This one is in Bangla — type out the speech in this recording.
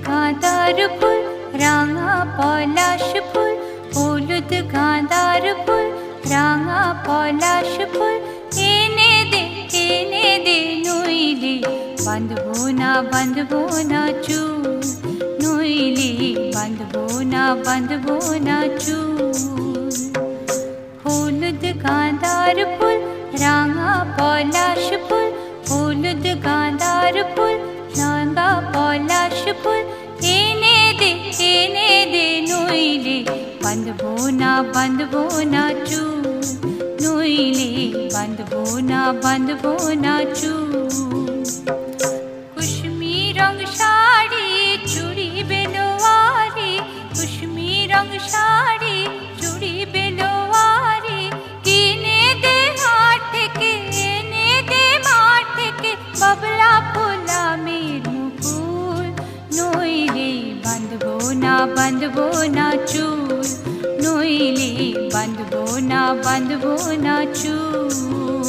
গাঁদার ফুল রাঙা পলাশ ফুল, হলুদ গাঁদার ফুল রাঙা পলাশ ফুল, এনে দে নইলে বাঁধবো না চুল, নইলে বাঁধবো না চুল। হলুদ গাঁদার ফুল রাঙা পলাশ ফুল, হলুদ গাঁদার ফুল রাঙা পলাশ ফুল, এনে দে নইলে বাঁধবো না চুল, নইলে বাঁধবো না চুল। কুসুমি রং শাড়ি চুড়ি বেলোয়ারি, কুসুমি রং শাড়ি চুড়ি বেলোয়ারি, কিনে দে হাট থেকে এনে দে মাঠ থেকে, বাবলা ফোলা মের মুকুল, নইলে বাঁধবো না চুল, নইলে বাঁধবো না চুল।